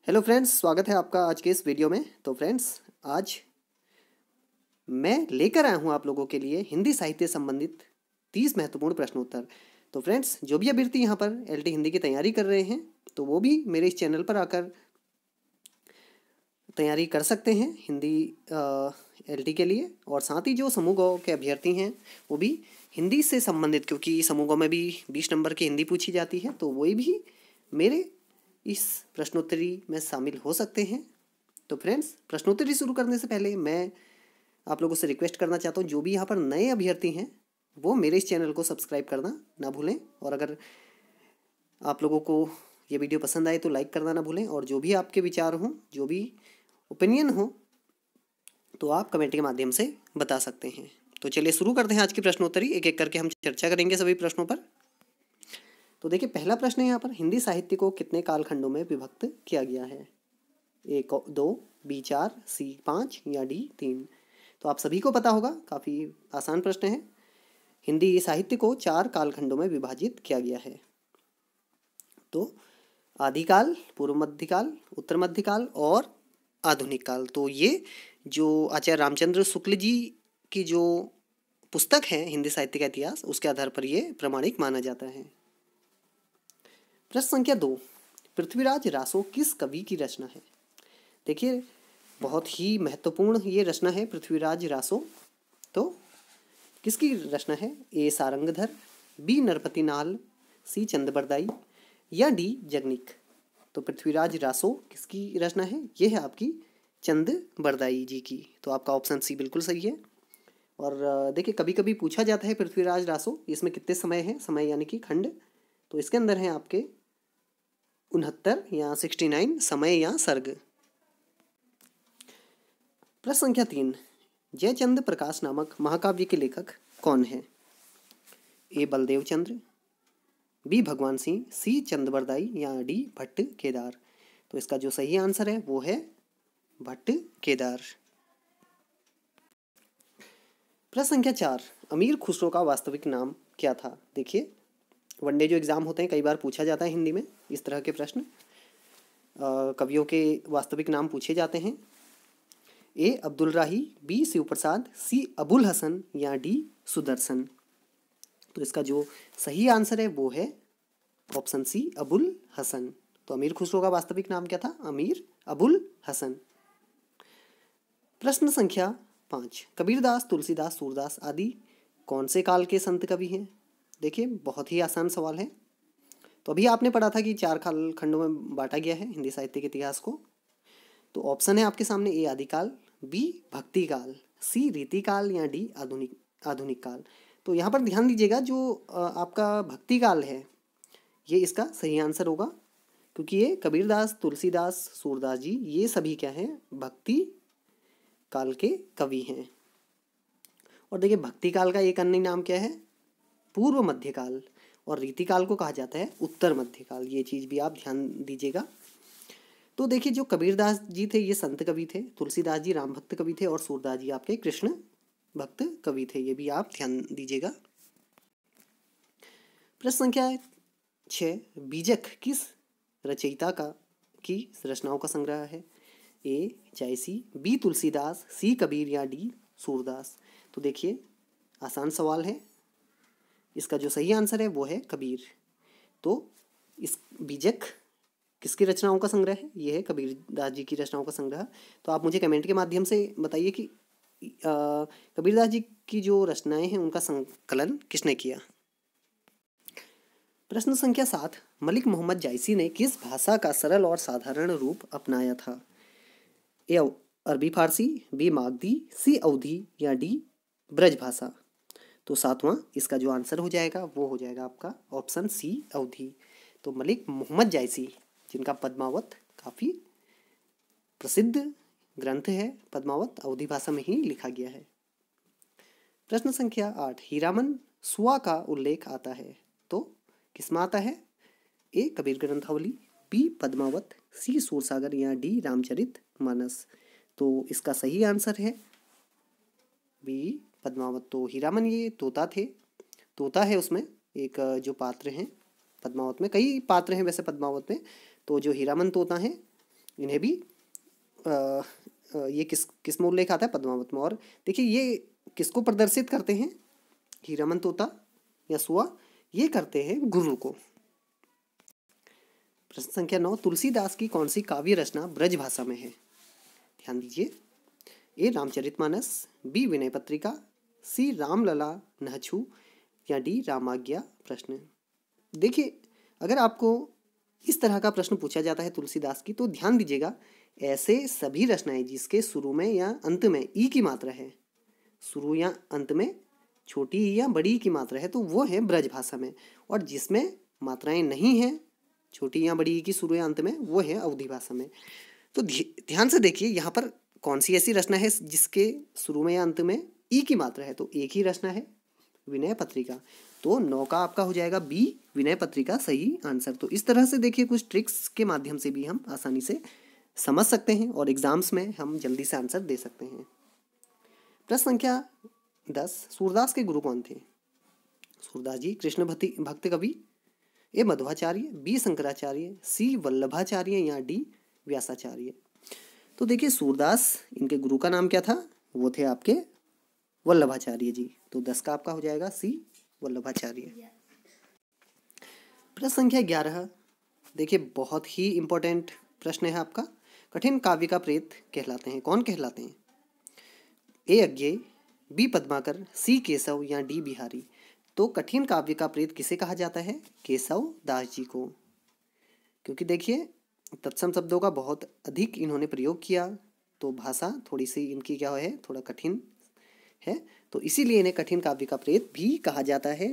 Hello friends, स्वागत है आपका आज के इस वीडियो में। तो फ्रेंड्स, आज मैं लेकर आया हूँ आप लोगों के लिए हिंदी साहित्य संबंधित 30 महत्वपूर्ण प्रश्नोत्तर। तो फ्रेंड्स, जो भी अभ्यर्थी यहाँ पर एलटी हिंदी की तैयारी कर रहे हैं तो वो भी मेरे इस चैनल पर आकर तैयारी कर सकते हैं हिंदी एलटी के लिए। और साथ ही जो समूह गौ के अभ्यर्थी हैं वो भी हिंदी से संबंधित, क्योंकि समूह गौ में भी 20 नंबर की हिंदी पूछी जाती है, तो वही भी मेरे इस प्रश्नोत्तरी में शामिल हो सकते हैं। तो फ्रेंड्स, प्रश्नोत्तरी शुरू करने से पहले मैं आप लोगों से रिक्वेस्ट करना चाहता हूँ, जो भी यहाँ पर नए अभ्यर्थी हैं वो मेरे इस चैनल को सब्सक्राइब करना ना भूलें। और अगर आप लोगों को ये वीडियो पसंद आए तो लाइक करना ना भूलें। और जो भी आपके विचार हों, जो भी ओपिनियन हो, तो आप कमेंट के माध्यम से बता सकते हैं। तो चलिए शुरू करते हैं आज की प्रश्नोत्तरी। एक एक करके हम चर्चा करेंगे सभी प्रश्नों पर। तो देखिए, पहला प्रश्न है यहाँ पर, हिंदी साहित्य को कितने कालखंडों में विभक्त किया गया है? ए 2, बी 4, सी 5 या डी 3? तो आप सभी को पता होगा, काफ़ी आसान प्रश्न है। हिंदी साहित्य को 4 कालखंडों में विभाजित किया गया है। तो आदिकाल, पूर्व मध्यकाल, उत्तर मध्यकाल और आधुनिक काल। तो ये जो आचार्य रामचंद्र शुक्ल जी की जो पुस्तक है हिंदी साहित्य का इतिहास, उसके आधार पर ये प्रमाणिक माना जाता है। प्रश्न संख्या 2, पृथ्वीराज रासो किस कवि की रचना है? देखिए, बहुत ही महत्वपूर्ण ये रचना है पृथ्वीराज रासो। तो किसकी रचना है? ए सारंगधर, बी नरपति नाल, सी चंद या डी जगनिक? तो पृथ्वीराज रासो किसकी रचना है? ये है आपकी चंद जी की। तो आपका ऑप्शन सी बिल्कुल सही है। और देखिए, कभी कभी पूछा जाता है पृथ्वीराज रासो इसमें कितने समय है, समय यानी कि खंड। तो इसके अंदर है आपके 69 या 69 समय या सर्ग। प्रश्न संख्या 3, जयचंद प्रकाश नामक महाकाव्य के लेखक कौन है? ए बलदेव चंद्र, बी भगवान सिंह, सी चंद या डी भट्ट केदार? तो इसका जो सही आंसर है वो है भट्ट केदार। प्रश्न संख्या 4, अमीर खुसरो का वास्तविक नाम क्या था? देखिए, वनडे जो एग्जाम होते हैं कई बार पूछा जाता है हिंदी में इस तरह के प्रश्न। कवियों के वास्तविक नाम पूछे जाते हैं। ए अब्दुल राही, बी शिव प्रसाद, सी अबुल हसन या डी सुदर्शन? तो इसका जो सही आंसर है वो है ऑप्शन सी अबुल हसन। तो अमीर खुसरो का वास्तविक नाम क्या था? अमीर अबुल हसन। प्रश्न संख्या 5, कबीरदास, तुलसीदास, सूरदास आदि कौन से काल के संत कवि हैं? देखिए, बहुत ही आसान सवाल है। तो अभी आपने पढ़ा था कि 4 कालखंडों में बांटा गया है हिंदी साहित्य के इतिहास को। तो ऑप्शन है आपके सामने, ए आदिकाल, बी भक्ति काल, सी रीतिकाल या डी आधुनिक काल? तो यहाँ पर ध्यान दीजिएगा, जो आपका भक्ति काल है ये इसका सही आंसर होगा, क्योंकि ये कबीरदास, तुलसीदास, सूरदास जी ये सभी क्या हैं? भक्ति काल के कवि हैं। और देखिए, भक्ति काल का एक अन्य नाम क्या है? पूर्व मध्यकाल। और रीतिकाल को कहा जाता है उत्तर मध्यकाल। ये चीज़ भी आप ध्यान दीजिएगा। तो देखिए, जो कबीरदास जी थे ये संत कवि थे, तुलसीदास जी राम भक्त कवि थे और सूरदास जी आपके कृष्ण भक्त कवि थे। ये भी आप ध्यान दीजिएगा। प्रश्न संख्या 6, बीजक किस रचयिता की रचनाओं का संग्रह है? ए जायसी, बी तुलसीदास, सी कबीर या डी सूरदास? तो देखिए, आसान सवाल है। इसका जो सही आंसर है वो है कबीर। तो इस बीजक किसकी रचनाओं का संग्रह है? ये है कबीरदास जी की रचनाओं का संग्रह। तो आप मुझे कमेंट के माध्यम से बताइए कि कबीरदास जी की जो रचनाएं हैं उनका संकलन किसने किया? प्रश्न संख्या 7, मलिक मोहम्मद जायसी ने किस भाषा का सरल और साधारण रूप अपनाया था? ए अरबी फारसी, बी मागधी, सी अवधी या डी ब्रज भाषा? तो 7वां इसका जो आंसर हो जाएगा वो हो जाएगा आपका ऑप्शन सी अवधी। तो मलिक मोहम्मद जायसी, जिनका पद्मावत काफ़ी प्रसिद्ध ग्रंथ है, पद्मावत अवधी भाषा में ही लिखा गया है। प्रश्न संख्या 8, हीरामन सुआ का उल्लेख आता है तो किसमें आता है? ए कबीर ग्रंथावली, बी पद्मावत, सी सूरसागर या डी रामचरित मानस? तो इसका सही आंसर है बी पद्मावत। तो हीरामन ये तोता थे, तोता है उसमें एक जो पात्र हैं पद्मावत में, कई पात्र हैं वैसे पद्मावत में। तो जो हीरामन तोता है इन्हें भी ये किस में उल्लेख आता है? पद्मावत में। और देखिए ये किसको प्रदर्शित करते हैं? हीरामन तोता या सुआ, ये करते हैं गुरु को। प्रश्न संख्या 9, तुलसीदास की कौन सी काव्य रचना ब्रज भाषा में है? ध्यान दीजिए। ए रामचरितमानस, बी विनय पत्रिका, सी रामलला नहछु या डी रामाज्ञा प्रश्न। देखिए अगर आपको इस तरह का प्रश्न पूछा जाता है तुलसीदास की, तो ध्यान दीजिएगा ऐसे सभी रचनाएं जिसके शुरू में या अंत में ई की मात्रा है, शुरू या अंत में छोटी ई या बड़ी ई की मात्रा है, तो वो है ब्रज भाषा में। और जिसमें मात्राएं नहीं हैं, छोटी या बड़ी ई की शुरू या अंत में, वो है अवधी भाषा में। तो ध्यान से देखिए यहाँ पर कौन सी ऐसी रचना है जिसके शुरू में या अंत में ई की मात्रा है? तो एक ही रचना है, विनय पत्रिका। तो 9 का आपका हो जाएगा बी, विनय पत्रिका सही आंसर। तो इस तरह से देखिए कुछ ट्रिक्स के माध्यम से भी हम आसानी से समझ सकते हैं और एग्जाम्स में हम जल्दी से आंसर दे सकते हैं। प्रश्न संख्या 10, सूरदास के गुरु कौन थे? सूरदास जी कृष्ण भक्त कवि, ए मध्वाचार्य, बी शंकराचार्य, सी वल्लभाचार्य या डी व्यासाचार्य। तो देखिए सूरदास, इनके गुरु का नाम क्या था? वो थे आपके वल्लभाचार्य जी। तो 10 का आपका हो जाएगा सी, वल्लभाचार्य। प्रश्न संख्या 11, देखिए बहुत ही इंपॉर्टेंट प्रश्न है आपका। कठिन काव्य का प्रेत कहलाते हैं, कौन कहलाते हैं? ए अज्ञेय, बी पद्माकर, सी केशव या डी बिहारी। तो कठिन काव्य का प्रेत किसे कहा जाता है? केशव दास जी को। क्योंकि देखिए तत्सम शब्दों का बहुत अधिक इन्होंने प्रयोग किया, तो भाषा थोड़ी सी इनकी क्या है, थोड़ा कठिन है, तो इसीलिए इन्हें कठिन काव्य का प्रेत भी कहा जाता है।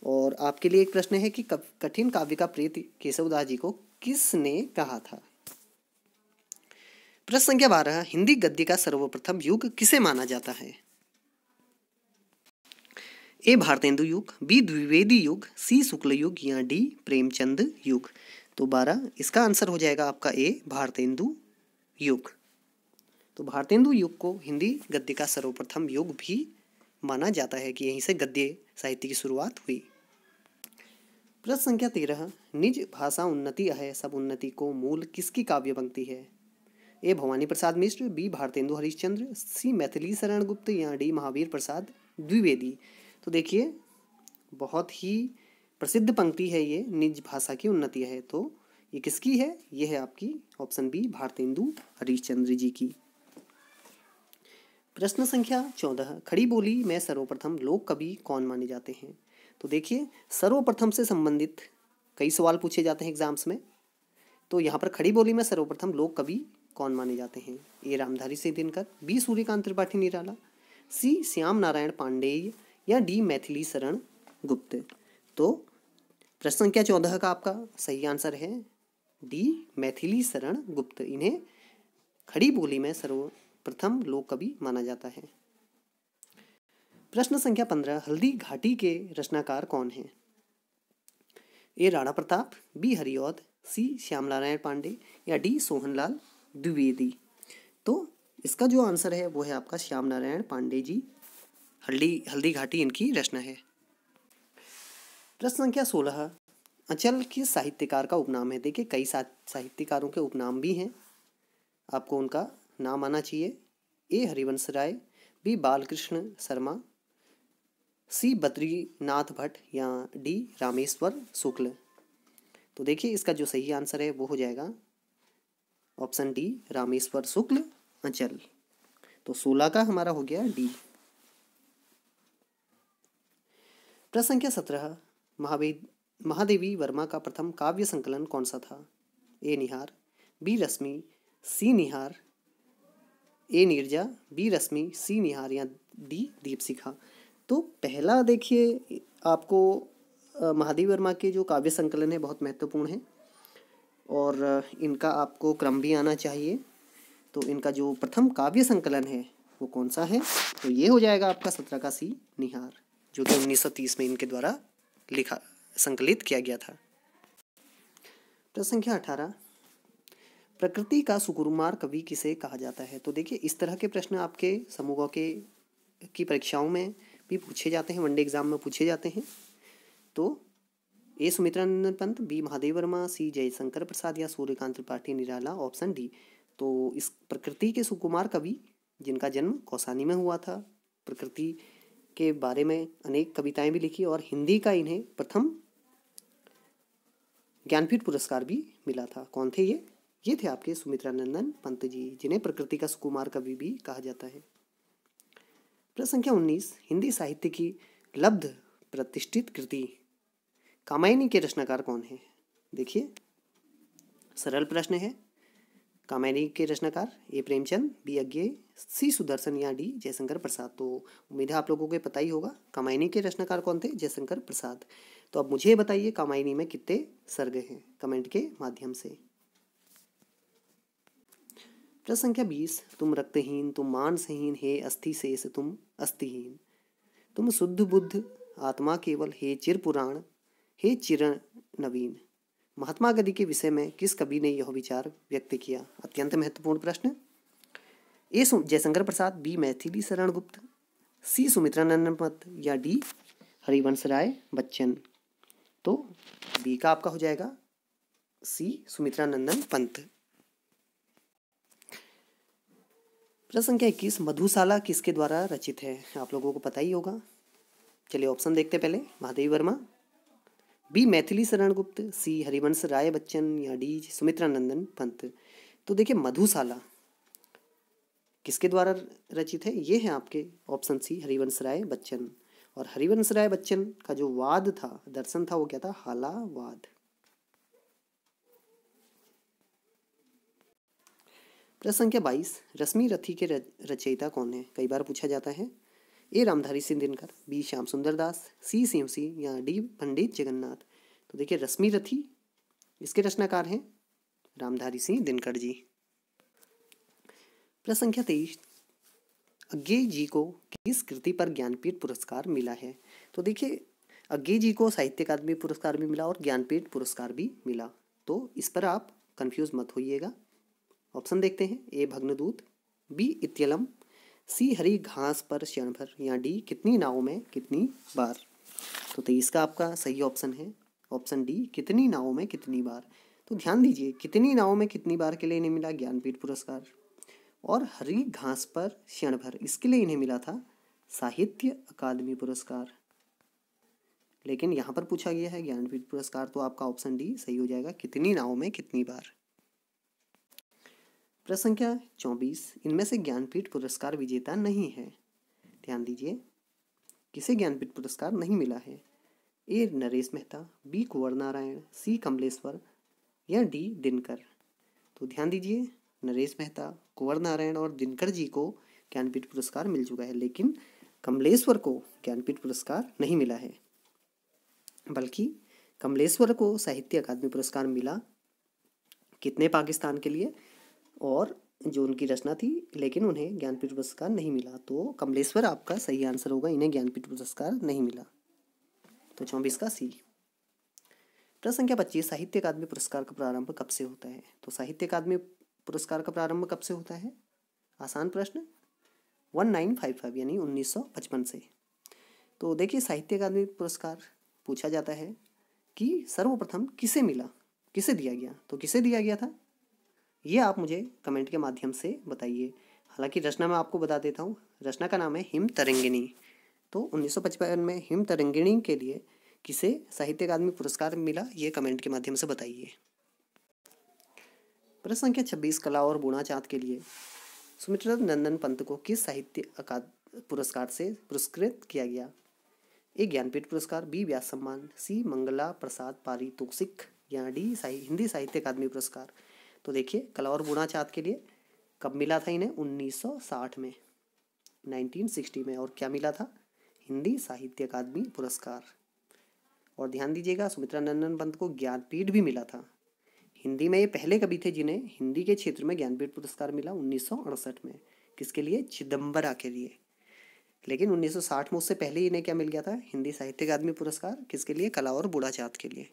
और आपके लिए एक प्रश्न है कि कठिन काव्य का प्रेत केशवदास जी को किसने कहा था? प्रश्न संख्या 12, हिंदी गद्य का सर्वप्रथम युग किसे माना जाता है? ए भारतेंदु युग, बी द्विवेदी युग, सी शुक्ल युग या डी प्रेमचंद युग। तो 12, इसका आंसर हो जाएगा आपका ए भारतेंदु युग। तो भारतेंदु युग को हिंदी गद्य का सर्वप्रथम युग भी माना जाता है कि यहीं से गद्य साहित्य की शुरुआत हुई। प्रश्न संख्या 13, निज भाषा उन्नति है सब उन्नति को मूल किसकी काव्य पंक्ति है? ए भवानी प्रसाद मिश्र, बी भारतेंदु हरिश्चंद्र, सी मैथिली शरण गुप्त या डी महावीर प्रसाद द्विवेदी। तो देखिए बहुत ही प्रसिद्ध पंक्ति है ये, निज भाषा की उन्नति है। तो ये किसकी है? ये है आपकी ऑप्शन बी, भारतेंदु हरिश्चंद्र जी की। प्रश्न संख्या 14, खड़ी बोली में सर्वप्रथम लोक कवि कौन माने जाते हैं? तो देखिए सर्वप्रथम से संबंधित कई सवाल पूछे जाते हैं एग्जाम्स में। तो यहाँ पर खड़ी बोली में सर्वप्रथम लोक कवि कौन माने जाते हैं? ए रामधारी सिंह दिनकर, बी सूर्यकांत त्रिपाठी निराला, सी श्याम नारायण पांडेय या डी मैथिली शरण गुप्त। तो प्रश्न संख्या 14 का आपका सही आंसर है डी मैथिली शरण गुप्त। इन्हें खड़ी बोली में सर्वप्रथम लोक कवि माना जाता है। प्रश्न संख्या 15, हल्दी घाटी के रचनाकार कौन हैं? ए राणा प्रताप, बी हरिऔध, सी श्याम नारायण पांडे या डी सोहनलाल द्विवेदी। तो इसका जो आंसर है वो है आपका श्याम नारायण पांडे जी। हल्दी घाटी इनकी रचना है। प्रश्न संख्या 16, अचल किस साहित्यकार का उपनाम है? देखिए कई साहित्यकारों के उपनाम भी हैं, आपको उनका नाम आना चाहिए। ए हरिवंश राय, बी बालकृष्ण शर्मा, सी बद्रीनाथ भट्ट या डी रामेश्वर शुक्ल। तो देखिए इसका जो सही आंसर है वो हो जाएगा ऑप्शन डी, रामेश्वर शुक्ल अचल। तो 16 का हमारा हो गया डी। प्रश्न संख्या 17, महादेवी वर्मा का प्रथम काव्य संकलन कौन सा था? ए निहार, बी रश्मि, सी निहार, ए नीरजा, बी रश्मि, सी निहार या डी दीपशिखा। तो पहला देखिए आपको महादेवी वर्मा के जो काव्य संकलन है बहुत महत्वपूर्ण है और इनका आपको क्रम भी आना चाहिए। तो इनका जो प्रथम काव्य संकलन है वो कौन सा है? तो ये हो जाएगा आपका 17 का सी निहार, जो कि 1930 में इनके द्वारा संकलित किया गया था। प्रश्न संख्या 18, प्रकृति का सुकुमार कवि किसे कहा जाता है? तो देखिए इस तरह के प्रश्न आपके समूहों की परीक्षाओं में भी पूछे जाते हैं, वनडे एग्जाम में पूछे जाते हैं। तो ए सुमित्रानंदन पंत, बी महादेव वर्मा, सी जयशंकर प्रसाद या सूर्यकांत त्रिपाठी निराला, ऑप्शन डी। तो इस प्रकृति के सुकुमार कवि जिनका जन्म कौसानी में हुआ था, प्रकृति के बारे में अनेक कविताएं भी लिखी और हिंदी का इन्हें प्रथम ज्ञानपीठ पुरस्कार भी मिला था। कौन थे ये थे आपके सुमित्रानंदन पंत जी, जिन्हें प्रकृति का सुकुमार कवि भी कहा जाता है। प्रश्न संख्या 19, हिंदी साहित्य की लब्ध प्रतिष्ठित कृति कामायनी के रचनाकार कौन है? देखिए सरल प्रश्न है। कामायनी के रचनाकार ए प्रेमचंद, बी अज्ञेय, सी सुदर्शन या डी जयशंकर प्रसाद। तो उम्मीद है आप लोगों को पता ही होगा कामायनी के रचनाकार कौन थे, जयशंकर प्रसाद। तो अब मुझे बताइए कामायनी में कितने सर्ग हैं, कमेंट के माध्यम से। प्रश्न संख्या 20, तुम रक्तहीन, तुम मांसहीन, हे अस्थि शेष तुम अस्थिहीन, तुम शुद्ध बुद्ध आत्मा केवल, हे चिर पुराण, हे चिर नवीन। महात्मा गांधी के विषय में किस कवि ने यह विचार व्यक्त किया? अत्यंत महत्वपूर्ण प्रश्न। ए जयशंकर प्रसाद, बी मैथिली शरण गुप्त, सी सुमित्रानंदन पंत या डी हरिवंश राय बच्चन। तो बी का आपका हो जाएगा सी सुमित्रानंदन पंत। प्रश्न संख्या 21, मधुशाला किसके द्वारा रचित है? आप लोगों को पता ही होगा। चलिए ऑप्शन देखते पहले। महादेव वर्मा, बी मैथिली शरण गुप्त, सी हरिवंश राय बच्चन या डी सुमित्रानंदन पंत। तो देखिए मधुशाला किसके द्वारा रचित है? ये है आपके ऑप्शन सी हरिवंश राय बच्चन। और हरिवंश राय बच्चन का जो वाद था, दर्शन था, वो क्या था? हालावाद। प्रश्न संख्या 22, रश्मि रथी के रचयिता कौन है? कई बार पूछा जाता है। ए रामधारी सिंह दिनकर, बी श्याम सुंदर दास, सी सिंह या डी पंडित जगन्नाथ। तो देखिए रश्मि रथी इसके रचनाकार हैं रामधारी सिंह दिनकर जी। प्रश्न संख्या 23, अज्ञेय जी को किस कृति पर ज्ञानपीठ पुरस्कार मिला है? तो देखिए अज्ञेय जी को साहित्य अकादमी पुरस्कार भी मिला और ज्ञानपीठ पुरस्कार भी मिला। तो इस पर आप कंफ्यूज मत होइएगा। ऑप्शन देखते हैं। ए भग्नदूत, बी इत्यलम, सी हरी घास पर क्षण भर या डी कितनी नावों में कितनी बार। तो 23 का आपका सही ऑप्शन है ऑप्शन डी कितनी नावों में कितनी बार। तो ध्यान दीजिए कितनी नावों में कितनी बार के लिए इन्हें मिला ज्ञानपीठ पुरस्कार, और हरी घास पर क्षण भर इसके लिए इन्हें मिला था साहित्य अकादमी पुरस्कार। लेकिन यहाँ पर पूछा गया है ज्ञानपीठ पुरस्कार, तो आपका ऑप्शन डी सही हो जाएगा, कितनी नावों में कितनी बार। प्रश्न संख्या 24, इनमें से ज्ञानपीठ पुरस्कार विजेता नहीं है। ध्यान दीजिए किसे ज्ञानपीठ पुरस्कार नहीं मिला है? ए नरेश मेहता, बी कुंवर नारायण, सी कमलेश्वर या डी दिनकर। तो ध्यान दीजिए नरेश मेहता, कुंवर नारायण और दिनकर जी को ज्ञानपीठ पुरस्कार मिल चुका है, लेकिन कमलेश्वर को ज्ञानपीठ पुरस्कार नहीं मिला है। बल्कि कमलेश्वर को साहित्य अकादमी पुरस्कार मिला, कितने? पाकिस्तान के लिए, और जो उनकी रचना थी, लेकिन उन्हें ज्ञानपीठ पुरस्कार नहीं मिला। तो कमलेश्वर आपका सही आंसर होगा, इन्हें ज्ञानपीठ पुरस्कार नहीं मिला। तो 24 का सी। प्रश्न संख्या 25, साहित्य अकादमी पुरस्कार का प्रारंभ कब से होता है? तो साहित्य अकादमी पुरस्कार का प्रारंभ कब से होता है? आसान प्रश्न, 1955 यानी 1955 से। तो देखिए साहित्य अकादमी पुरस्कार पूछा जाता है कि सर्वप्रथम किसे मिला, किसे दिया गया? तो किसे दिया गया था ये आप मुझे कमेंट के माध्यम से बताइए। हालांकि रचना मैं आपको बता देता हूँ, रचना का नाम है हिम तरंगिणी। तो 1955 में हिम तरंगिणी के लिए किसे साहित्य अकादमी पुरस्कार मिला, ये कमेंट के माध्यम से बताइए। प्रश्न संख्या 26, कला और बुनाचाँद के लिए सुमित्रानंदन पंत को किस साहित्य अकादमी पुरस्कार से पुरस्कृत किया गया? ए ज्ञानपीठ पुरस्कार, बी व्यास सम्मान, सी मंगला प्रसाद पारितोषिक या डी हिंदी साहित्य अकादमी पुरस्कार। तो देखिए कला और बुनाचाँद के लिए कब मिला था इन्हें? 1960 में, 1960 में। और क्या मिला था? हिंदी साहित्य अकादमी पुरस्कार। और ध्यान दीजिएगा सुमित्रानंदन पंत को ज्ञानपीठ भी मिला था। हिंदी में ये पहले कवि थे जिन्हें हिंदी के क्षेत्र में ज्ञानपीठ पुरस्कार मिला 1968 में। किसके लिए? चिदम्बरा के लिए। लेकिन 1960 में उससे पहले इन्हें क्या मिल गया था? हिंदी साहित्य अकादमी पुरस्कार। किसके लिए? कला और बुनाचाँद के लिए।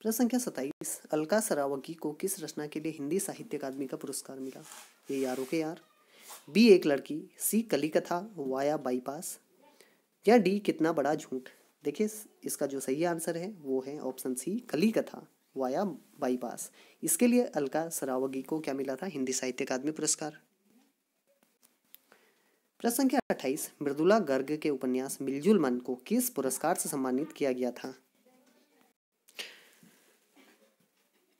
प्रश्न संख्या 27, अलका सरावगी को किस रचना के लिए हिंदी साहित्य अकादमी का पुरस्कार मिला? ए यारों के यार, बी एक लड़की, सी कली कथा वाया बाईपास या डी कितना बड़ा झूठ। देखिए इसका जो सही आंसर है वो है ऑप्शन सी, कली कथा वाया बाईपास। इसके लिए अलका सरावगी को क्या मिला था? हिंदी साहित्य अकादमी पुरस्कार। प्रश्न संख्या 28, मृदुला गर्ग के उपन्यास मिलजुल मन को किस पुरस्कार से सम्मानित किया गया था?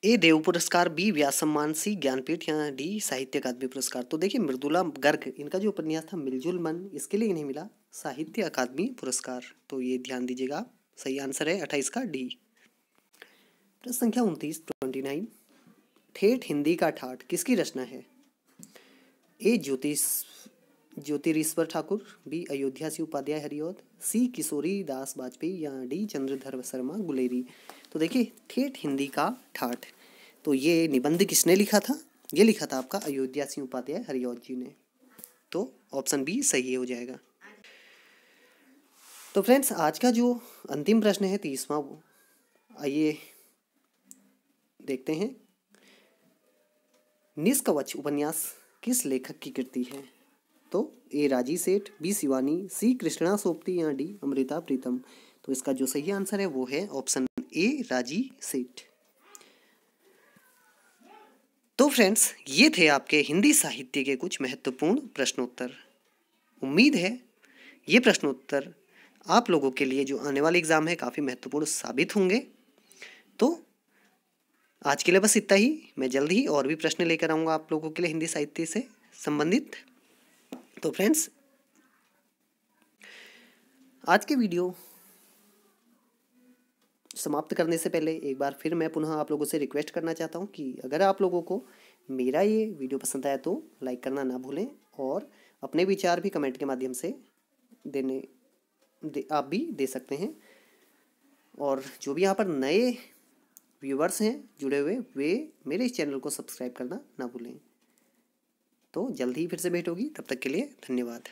ए देव पुरस्कार, बी व्यास सम्मान, सी ज्ञानपीठ या डी साहित्य अकादमी पुरस्कार। तो देखिए मृदुला गर्ग, इनका जो उपन्यास था मिलजुल मन, इसके लिए इन्हें मिला साहित्य अकादमी पुरस्कार। तो ये ध्यान दीजिएगा, सही आंसर है 28 का डी। प्रश्न संख्या 29, 29, ठेठ हिंदी का ठाठ किसकी रचना है? ए ज्योतिरीश्वर ठाकुर, बी अयोध्या सी उपाध्याय हरिऔध, सी किशोरी दास वाजपेयी या डी चंद्रधर शर्मा गुलेरी। तो देखिए ठेठ हिंदी का ठाठ, तो ये निबंध किसने लिखा था? ये लिखा था आपका अयोध्या सिंह उपाध्याय हरिऔध जी ने। तो ऑप्शन बी सही हो जाएगा। तो फ्रेंड्स आज का जो अंतिम प्रश्न है 30वां, वो आइए देखते हैं। निष्कवच उपन्यास किस लेखक की कृति है? तो ए राजी सेठ, बी शिवानी, सी कृष्णा सोपती या डी अमृता प्रीतम। तो इसका जो सही आंसर है वो है ऑप्शन ए राजी सेठ। तो फ्रेंड्स ये थे आपके हिंदी साहित्य के कुछ महत्वपूर्ण प्रश्नोत्तर। उम्मीद है ये प्रश्नोत्तर आप लोगों के लिए जो आने वाले एग्जाम है काफ़ी महत्वपूर्ण साबित होंगे। तो आज के लिए बस इतना ही। मैं जल्द ही और भी प्रश्न लेकर आऊँगा आप लोगों के लिए हिंदी साहित्य से संबंधित। तो फ्रेंड्स आज के वीडियो समाप्त करने से पहले एक बार फिर मैं पुनः आप लोगों से रिक्वेस्ट करना चाहता हूं कि अगर आप लोगों को मेरा ये वीडियो पसंद आया तो लाइक करना ना भूलें और अपने विचार भी कमेंट के माध्यम से आप भी दे सकते हैं। और जो भी यहाँ पर नए व्यूवर्स हैं जुड़े हुए, वे मेरे इस चैनल को सब्सक्राइब करना ना भूलें। तो जल्द ही फिर से भेंट होगी, तब तक के लिए धन्यवाद।